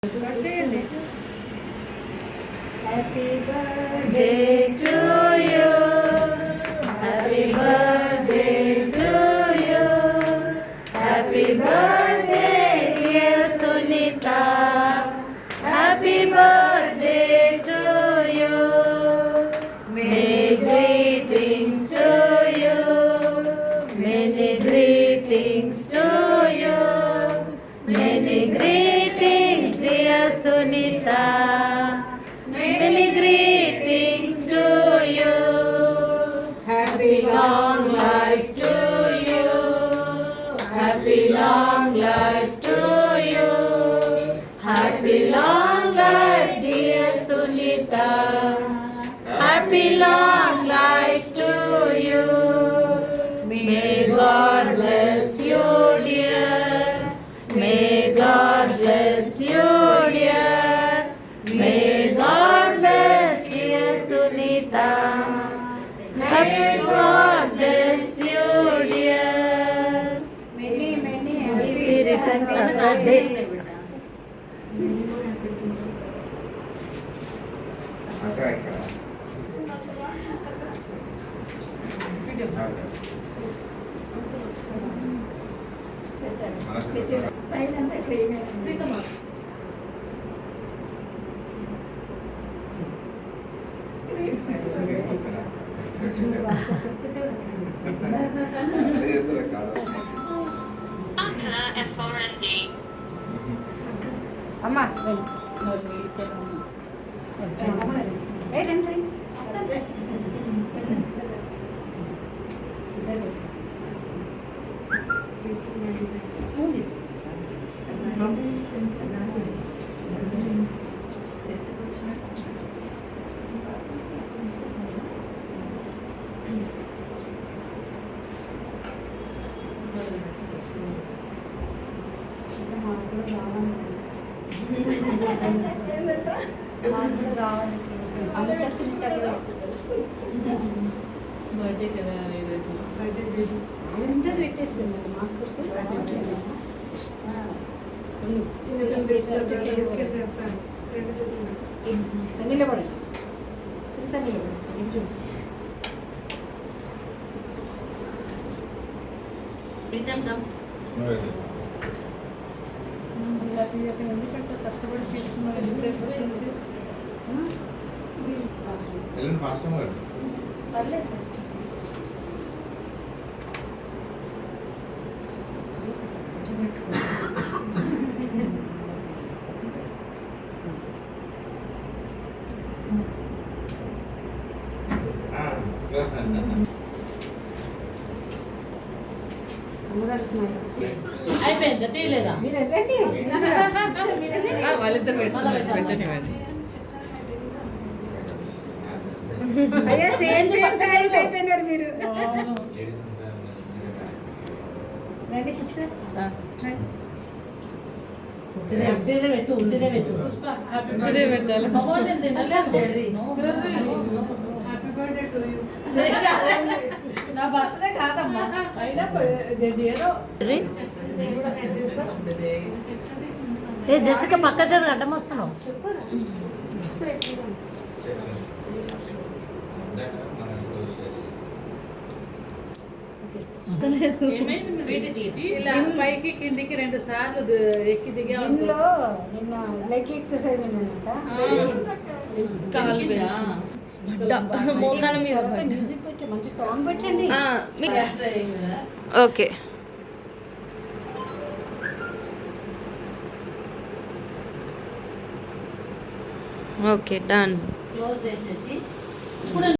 Happy birthday to you. Happy birthday to you. Happy birthday, dear Sunita. Happy birthday to you. Many greetings to you. Many greetings to you. Many greetings, dear Sunita. Many greetings to you. Happy long life to you. Happy long life to you. Happy long life, dear Sunita. Happy long life to you. May God bless you, dear. May God bless you, dear. May God bless dear Sunita. May God bless you, dear. Many happy returns of the day. F4D. అమ్మా birthday కదా ఈరోజు ఎంత పెట్టేస్తుంది మాకు నిలబడండి సుంత నిలబడండి Pritam come ఎందుకంటే కష్టపడి తీసుకున్నారు ఎంతసేపు నుంచి పర్లేదు అమ్మగారు స్మైల్ అయిపోయిందా తీయలేదా మీరు ఎదండి వాళ్ళిద్దరు పెట్టనివ్వండి అయ్యా సేమ్ సారీస్ అయిపోయినారు మీరు రండి సిస్టర్ ఉట్టిదే పెట్టు ఉట్టిదే పెట్టాలి నా బర్త్డే కాదమ్మా అయినా ఏ జెసిక పక్క జరు అడ్డం వస్తున్నావు పైకి కిందికి 2 సార్లు ఎక్కి దిగా జిమ్లో నిన్న లెగ్ ఎక్సర్సైజ్ ఉండేదంట మోకాల మీద మ్యూజిక్ పెట్టి మంచి సాంగ్ పెట్టండి ఓకే ఓకే డన్ క్లోజ్ చేసేసి